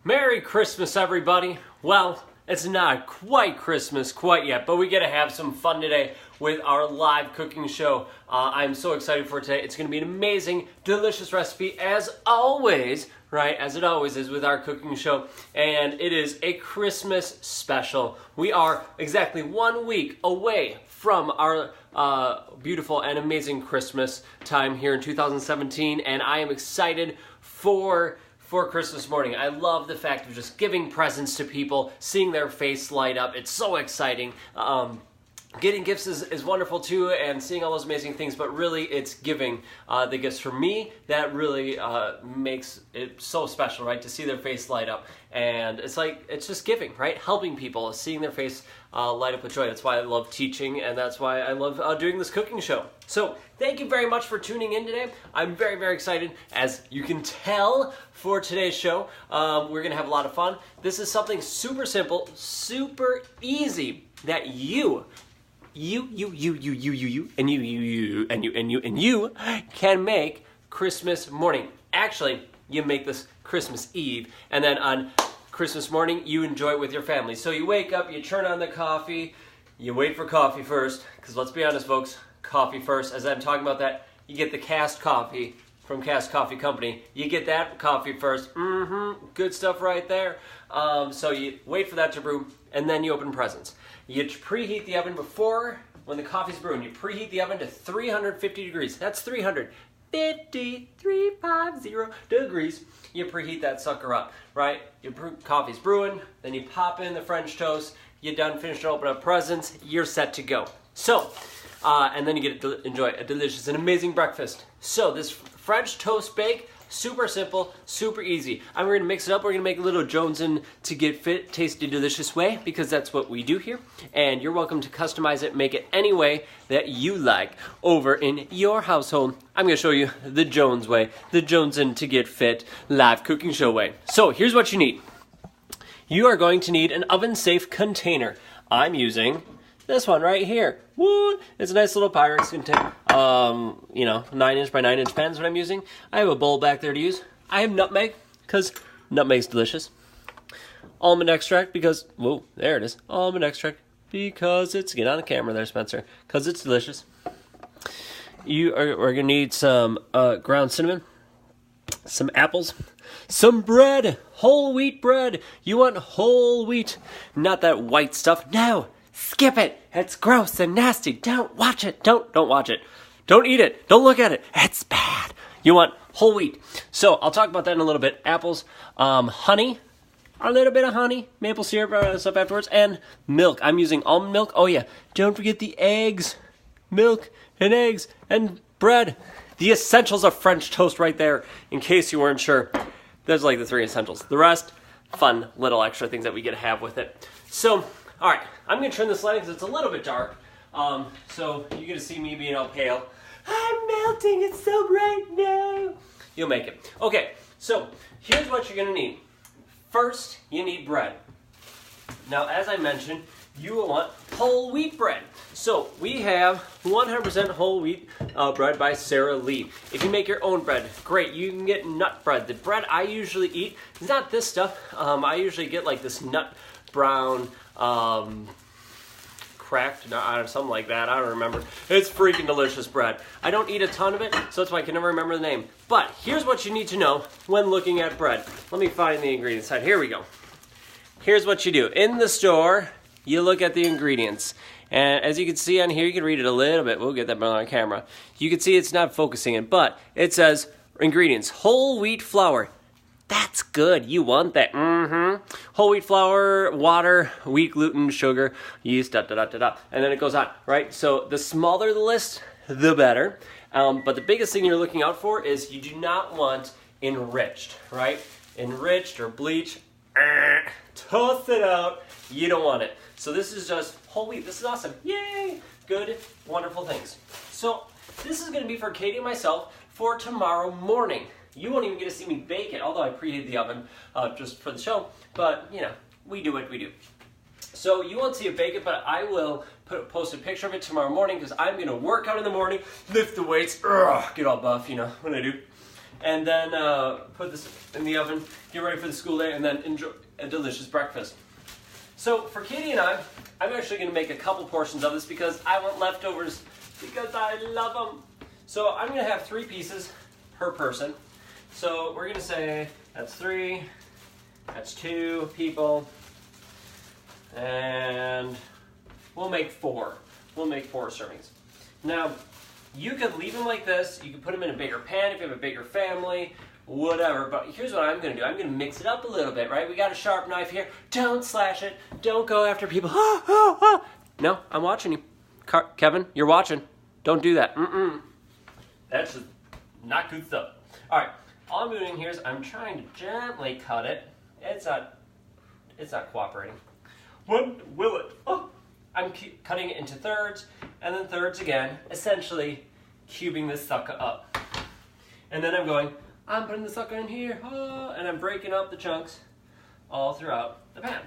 Merry Christmas, everybody. Well, it's not quite Christmas quite yet, but we get to have some fun today with our live cooking show. I'm so excited for today. It's going to be an amazing, delicious recipe as always, right? As it always is with our cooking show. And it is a Christmas special. We are exactly 1 week away from our beautiful and amazing Christmas time here in 2017. And I am excited for Christmas morning. I love the fact of just giving presents to people, seeing their face light up. It's so exciting. Getting gifts is wonderful too, and seeing all those amazing things, but really it's giving the gifts for me that really makes it so special, right? To see their face light up. And it's just giving, right? Helping people, seeing their face light up with joy. That's why I love teaching, and that's why I love doing this cooking show. So thank you very much for tuning in today. I'm very, very excited, as you can tell, for today's show. We're going to have a lot of fun. This is something super simple, super easy that you can make Christmas morning. Actually, you make this Christmas Eve, and then on Christmas morning, you enjoy it with your family. So you wake up, you turn on the coffee, you wait for coffee first, because let's be honest, folks, coffee first. As I'm talking about that, you get the Cask Coffee from Cask Coffee Company. You get that coffee first. Good stuff right there. So you wait for that to brew, and then you open presents. You preheat the oven before, when the coffee's brewing, you preheat the oven to 350 degrees. That's 350 degrees. You preheat that sucker up, right? Your coffee's brewing, then you pop in the French toast, you're done, finished to open up presents, you're set to go. So, and then you get to enjoy a delicious and amazing breakfast. So this French toast bake, super simple, super easy. We're going to mix it up. We're going to make a little Jonesin' to get fit, tasty, delicious way, because that's what we do here. And you're welcome to customize it, make it any way that you like over in your household. I'm going to show you the Jones way, the Jonesin' to get fit live cooking show way. So here's what you need. You are going to need an oven-safe container. I'm using this one right here. Woo! It's a nice little Pyrex container. 9-inch by 9-inch pan is what I'm using. I have a bowl back there to use. I have nutmeg, because nutmeg's delicious. Almond extract, because, whoa, there it is. Almond extract, because it's, get on the camera there, Spencer, because it's delicious. We're going to need some ground cinnamon, some apples, some bread, whole wheat bread. You want whole wheat, not that white stuff. No! Skip it. It's gross and nasty. Don't watch it. Don't watch it. Don't eat it. Don't look at it. It's bad. You want whole wheat. So I'll talk about that in a little bit. Apples, honey, a little bit of honey, maple syrup, stuff afterwards, and milk. I'm using almond milk. Oh yeah. Don't forget the eggs, milk, and eggs, and bread. The essentials of French toast right there, in case you weren't sure. There's like the 3 essentials. The rest, fun little extra things that we get to have with it. So, all right, I'm going to turn this light because it's a little bit dark, so you're going to see me being all pale. I'm melting, it's so bright now. You'll make it. Okay, so here's what you're going to need. First, you need bread. Now, as I mentioned, you will want whole wheat bread. So we have 100% whole wheat bread by Sara Lee. If you make your own bread, great. You can get nut bread. The bread I usually eat is not this stuff. I usually get like this nut brown, cracked, something like that. I don't remember. It's freaking delicious bread. I don't eat a ton of it, so that's why I can never remember the name. But here's what you need to know when looking at bread. Let me find the ingredients side. Here we go. Here's what you do. In the store, you look at the ingredients. And as you can see on here, you can read it a little bit. We'll get that on camera. You can see it's not focusing it, but it says ingredients. Whole wheat flour. That's good. You want that. Whole wheat flour, water, wheat gluten, sugar, yeast, And then it goes on, right? So the smaller the list, the better. But the biggest thing you're looking out for is you do not want enriched, right? Enriched or bleach, toss it out. You don't want it. So this is just whole wheat. This is awesome. Yay! Good, wonderful things. So this is going to be for Katie and myself for tomorrow morning. You won't even get to see me bake it, although I preheated the oven just for the show. But, we do what we do. So you won't see it bake it, but I will post a picture of it tomorrow morning because I'm going to work out in the morning, lift the weights, get all buff, what I do. and then put this in the oven, get ready for the school day, and then enjoy a delicious breakfast. So for Katie and I'm actually going to make a couple portions of this because I want leftovers because I love them. So I'm going to have 3 pieces per person. So we're going to say that's 3, that's 2 people, and we'll make 4. We'll make 4 servings. Now, you could leave them like this. You could put them in a bigger pan if you have a bigger family, whatever. But here's what I'm going to do. I'm going to mix it up a little bit, right? We got a sharp knife here. Don't slash it. Don't go after people. No, I'm watching you. Kevin, you're watching. Don't do that. That's just not good stuff. All right. All I'm doing here is I'm trying to gently cut it. It's not cooperating. When will it? Oh. I'm cutting it into thirds, and then thirds again, essentially cubing this sucker up. And then I'm putting the sucker in here, and I'm breaking up the chunks all throughout the pan.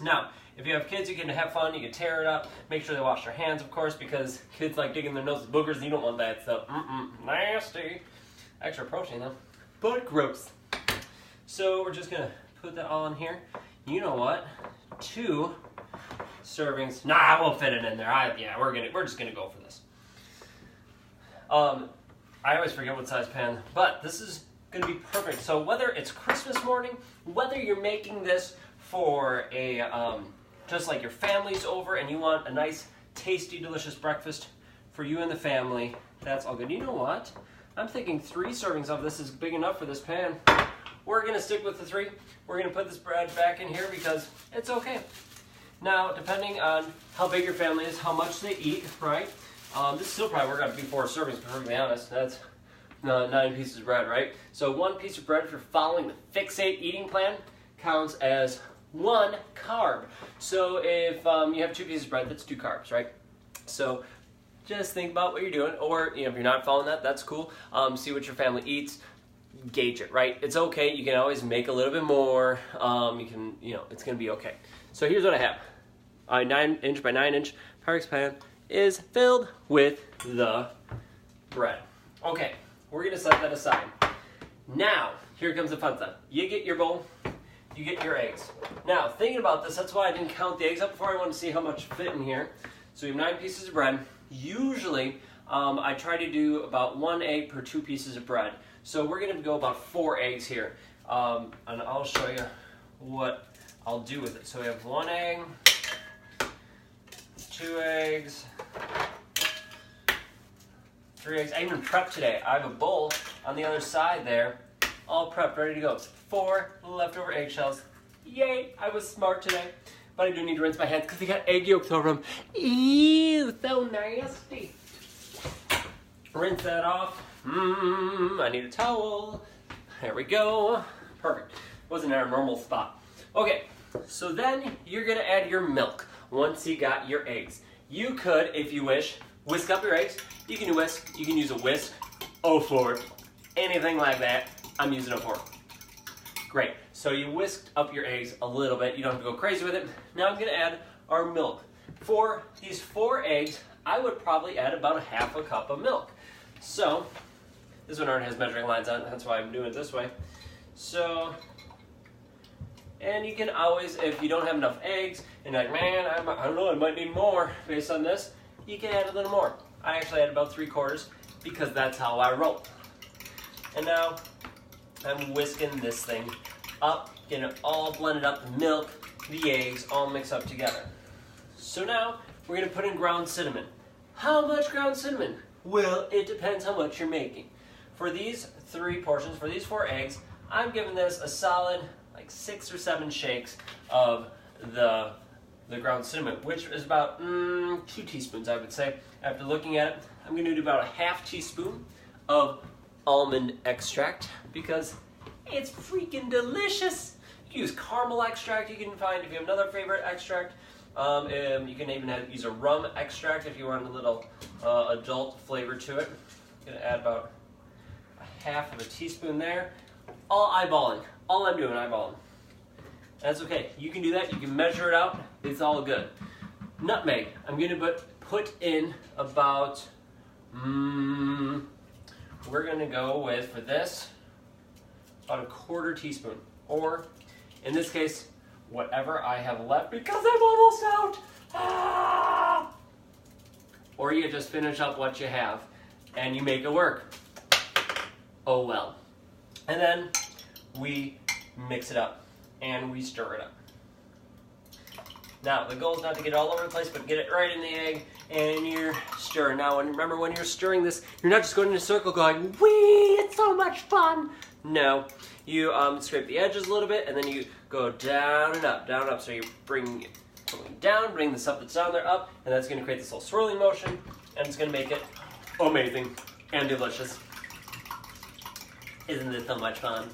Now, if you have kids, you can have fun, you can tear it up, make sure they wash their hands, of course, because kids like digging their nose with boogers, and you don't want that stuff. Nasty. Extra protein though, but gross. So we're just gonna put that all in here. You know what? 2 servings. Nah, we'll fit it in there. We're just gonna go for this. I always forget what size pan, but this is gonna be perfect. So whether it's Christmas morning, whether you're making this for a just like your family's over and you want a nice, tasty, delicious breakfast for you and the family, that's all good. You know what? I'm thinking 3 servings of this is big enough for this pan. We're gonna stick with the 3. We're gonna put this bread back in here because it's okay. Now, depending on how big your family is, how much they eat, right? This still probably work out to be 4 servings, to be honest. That's 9 pieces of bread, right? So 1 piece of bread, if you're following the Fixate eating plan, counts as 1 carb. So if you have 2 pieces of bread, that's 2 carbs, right? So just think about what you're doing, or if you're not following that, that's cool. See what your family eats. Gauge it, right? It's okay. You can always make a little bit more. It's gonna be okay. So here's what I have. A 9-inch by 9-inch Pyrex pan is filled with the bread. Okay, we're gonna set that aside. Now, here comes the fun stuff. You get your bowl, you get your eggs. Now, thinking about this, that's why I didn't count the eggs up before. I wanted to see how much fit in here. So we have 9 pieces of bread. Usually, I try to do about 1 egg per 2 pieces of bread. So we're gonna go about 4 eggs here. And I'll show you what I'll do with it. So we have 1 egg, 2 eggs, 3 eggs. I even prepped today. I have a bowl on the other side there, all prepped, ready to go. 4 leftover eggshells. Yay, I was smart today. But I do need to rinse my hands because they got egg yolks over them. Ew, so nasty. Rinse that off. I need a towel. There we go. Perfect. Wasn't in our normal spot. Okay, so then you're gonna add your milk once you got your eggs. You could, if you wish, whisk up your eggs. You can use a whisk, a fork, anything like that. I'm using a fork. Great. So you whisked up your eggs a little bit. You don't have to go crazy with it. Now I'm gonna add our milk. For these 4 eggs, I would probably add about 1/2 cup of milk. So, this one already has measuring lines on it, that's why I'm doing it this way. So, and you can always, if you don't have enough eggs, and you're like, man, I don't know, I might need more based on this, you can add a little more. I actually add about 3/4 because that's how I roll. And now, I'm whisking this thing up, getting it all blended up, the milk, the eggs, all mixed up together. So now, we're gonna put in ground cinnamon. How much ground cinnamon? Well, it depends how much you're making. For these 3 portions, for these 4 eggs, I'm giving this a solid, like 6 or 7 shakes of the ground cinnamon, which is about 2 teaspoons, I would say. After looking at it, I'm gonna do about a 1/2 teaspoon of almond extract because it's freaking delicious. You can use caramel extract, you can find if you have another favorite extract. You can even use a rum extract if you want a little adult flavor to it. I'm gonna add about a 1/2 teaspoon there. All eyeballing. All I'm doing, eyeballing. That's okay. You can do that. You can measure it out. It's all good. Nutmeg. I'm gonna put in about we're going to go with, for this, about 1/4 teaspoon. Or, in this case, whatever I have left because I'm almost out. Ah! Or you just finish up what you have and you make it work. Oh well. And then we mix it up and we stir it up. Now, the goal is not to get it all over the place, but get it right in the egg and you're stirring. Now, remember when you're stirring this, you're not just going in a circle going, wee, it's so much fun. No, you scrape the edges a little bit and then you go down and up, down and up. So you bring it down, bring the stuff that's down there up, and that's going to create this little swirling motion, and it's going to make it amazing and delicious. Isn't this so much fun?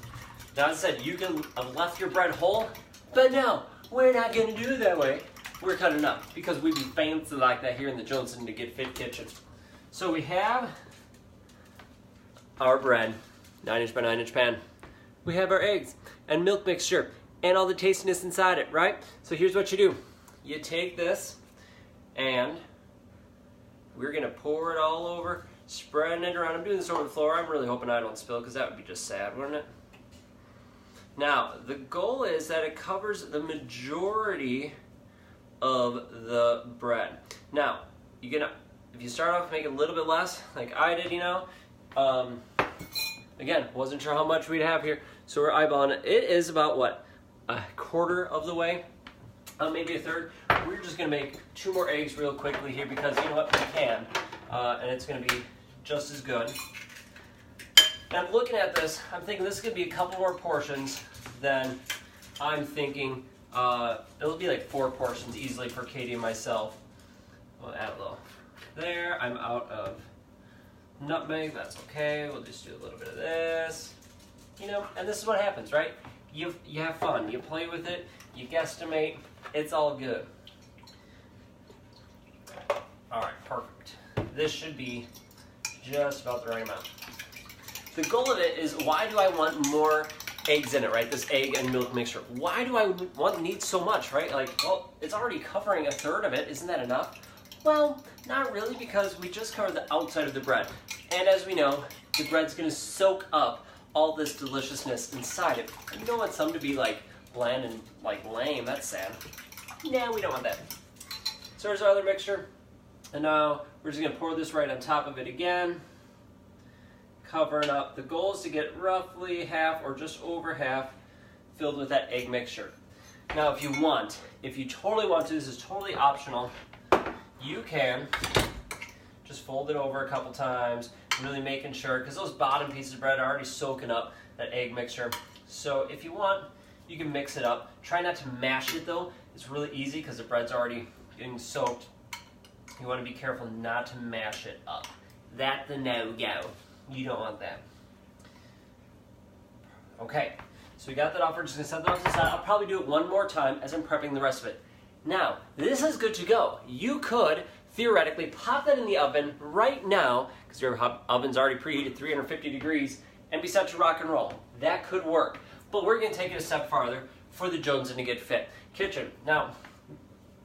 Now, as I said, you can have left your bread whole, but no, we're not going to do it that way. We're cutting it up because we be fancy like that here in the Johnson to Get Fit kitchen. So we have our bread, 9-inch by 9-inch pan. We have our eggs and milk mixture and all the tastiness inside it, right? So here's what you do. You take this and we're going to pour it all over, spreading it around. I'm doing this over the floor. I'm really hoping I don't spill because that would be just sad, wouldn't it? Now, the goal is that it covers the majority of the bread. Now, you're gonna, if you start off making a little bit less, like I did, you know, again, wasn't sure how much we'd have here, so we're eyeballing it. It is about, what, 1/4 of the way, maybe 1/3. We're just gonna make 2 more eggs real quickly here because, you know what, we can, and it's gonna be just as good. Now, I'm looking at this, I'm thinking this could be a couple more portions than I'm thinking. It'll be like 4 portions easily for Katie and myself. We'll add a little there. I'm out of nutmeg, that's okay. We'll just do a little bit of this. You know, and this is what happens, right? You have fun, you play with it, you guesstimate, it's all good. All right, perfect. This should be just about the right amount. The goal of it is, why do I want more eggs in it, right? This egg and milk mixture. Why do I need so much, right? Like, well, it's already covering 1/3 of it. Isn't that enough? Well, not really, because we just covered the outside of the bread. And as we know, the bread's going to soak up all this deliciousness inside it. And you don't want some to be like bland and like lame. That's sad. No, we don't want that. So there's our other mixture. And now we're just going to pour this right on top of it again. Covering up. The goal is to get roughly half or just over half filled with that egg mixture. Now, if you totally want to, this is totally optional, you can just fold it over a couple times, really making sure, because those bottom pieces of bread are already soaking up that egg mixture. So if you want, you can mix it up. Try not to mash it though. It's really easy because the bread's already getting soaked. You want to be careful not to mash it up. That's the no-go. You don't want that. Okay, so we got that off. We're just going to set that off to the side. I'll probably do it one more time as I'm prepping the rest of it. Now, this is good to go. You could theoretically pop that in the oven right now, because your oven's already preheated 350 degrees, and be set to rock and roll. That could work. But we're going to take it a step farther for the Johnson to Get Fit kitchen. Now,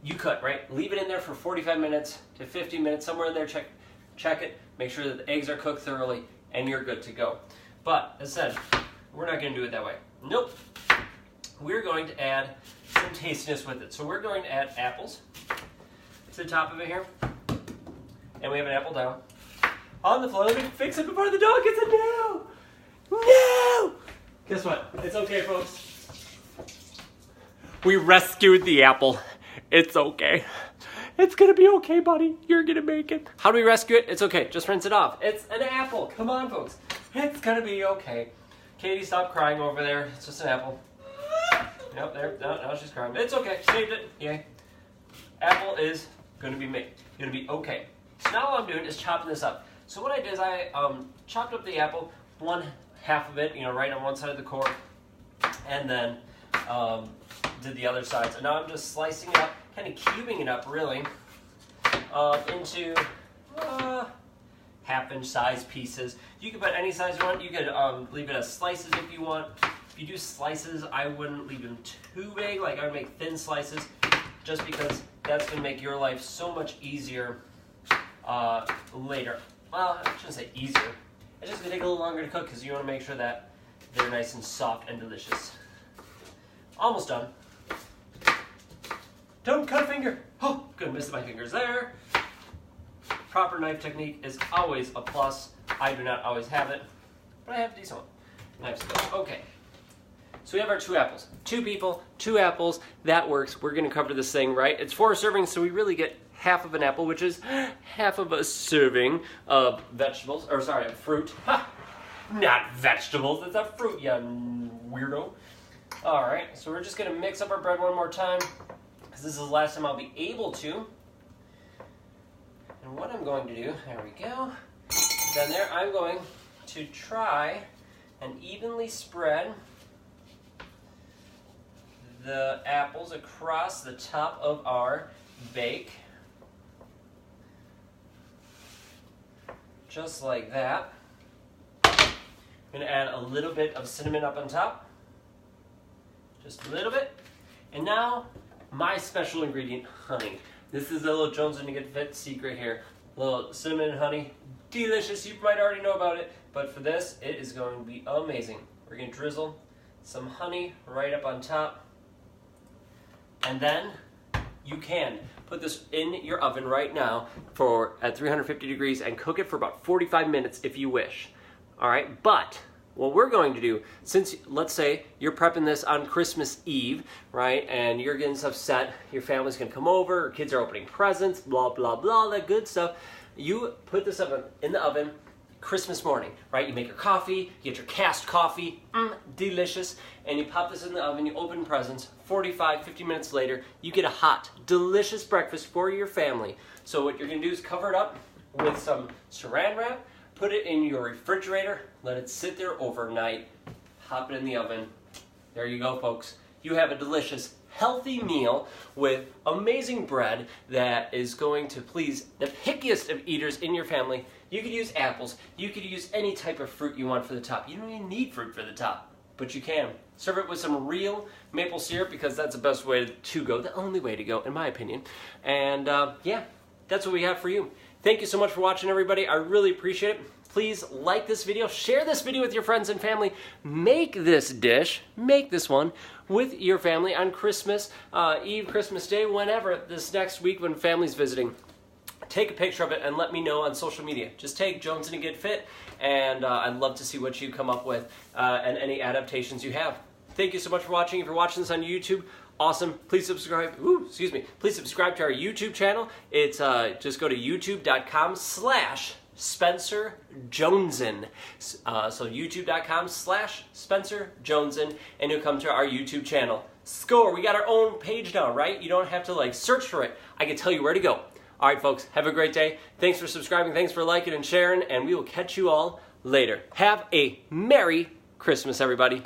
you could, right? Leave it in there for 45 minutes to 50 minutes, somewhere in there. Check it. Make sure that the eggs are cooked thoroughly, and you're good to go. But, as I said, we're not going to do it that way. Nope. We're going to add some tastiness with it. So we're going to add apples to the top of it here. And we have an apple down on the floor. Let me fix it before the dog gets it. No! No! Guess what? It's okay, folks. We rescued the apple. It's okay. It's gonna be okay, buddy. You're gonna make it. How do we rescue it? It's okay. Just rinse it off. It's an apple. Come on, folks. It's gonna be okay. Katie, stop crying over there. It's just an apple. Nope, there. No, now she's crying. It's okay. Saved it. Yay. Apple is gonna be made. Gonna be okay. So now all I'm doing is chopping this up. So what I did is I chopped up the apple, one half of it, right on one side of the core, and then did the other sides. And now I'm just slicing it up, kind of cubing it up really, into half-inch size pieces. You can put any size you want. You could leave it as slices if you want. If you do slices, I wouldn't leave them too big. Like, I would make thin slices, just because that's going to make your life so much easier later. Well, I shouldn't say easier. It's just going to take a little longer to cook because you want to make sure that they're nice and soft and delicious. Almost done. Don't cut a finger. Oh, good, missed my fingers there. Proper knife technique is always a plus. I do not always have it, but I have a decent one. Knife skills. Okay. So we have our 2 apples. 2 people, 2 apples. That works. We're going to cover this thing, right? It's 4 servings, so we really get half of an apple, which is half of a serving of vegetables, or sorry, of fruit. Ha! Not vegetables, it's a fruit, you weirdo. All right, so we're just gonna mix up our bread one more time, because this is the last time I'll be able to. And what I'm going to do, there we go. Then there, I'm going to try and evenly spread the apples across the top of our bake. Just like that. I'm going to add a little bit of cinnamon up on top. Just a little bit. And now, my special ingredient, honey. This is a little Jones and Get Fit secret here. A little cinnamon and honey. Delicious. You might already know about it. But for this, it is going to be amazing. We're going to drizzle some honey right up on top. And then, you can put this in your oven right now at 350 degrees and cook it for about 45 minutes if you wish. All right, but what we're going to do, since let's say you're prepping this on Christmas Eve, right, and you're getting stuff set, your family's gonna come over, kids are opening presents, blah, blah, blah, that good stuff. You put this in the oven Christmas morning, right? You make your coffee, you get your cast coffee, delicious, and you pop this in the oven, you open presents, 45, 50 minutes later, you get a hot, delicious breakfast for your family. So what you're gonna do is cover it up with some saran wrap, put it in your refrigerator, let it sit there overnight, pop it in the oven. There you go, folks. You have a delicious, healthy meal with amazing bread that is going to please the pickiest of eaters in your family. You could use apples. You could use any type of fruit you want for the top. You don't even need fruit for the top, but you can. Serve it with some real maple syrup because that's the best way to go, the only way to go, in my opinion. And yeah, that's what we have for you. Thank you so much for watching, everybody. I really appreciate it. Please like this video, share this video with your friends and family. Make this dish, make this one with your family on Christmas Eve, Christmas Day, whenever this next week when family's visiting. Take a picture of it and let me know on social media. Just tag Jones and Get Fit, and I'd love to see what you come up with and any adaptations you have. Thank you so much for watching. If you're watching this on YouTube, awesome. Please subscribe. Please subscribe to our YouTube channel. It's just go to youtube.com/Spencer Joneson. So youtube.com/Spencer Joneson, and you'll come to our YouTube channel. Score, we got our own page now, right? You don't have to like search for it. I can tell you where to go. All right, folks, have a great day. Thanks for subscribing, thanks for liking and sharing, and we will catch you all later. Have a Merry Christmas, everybody.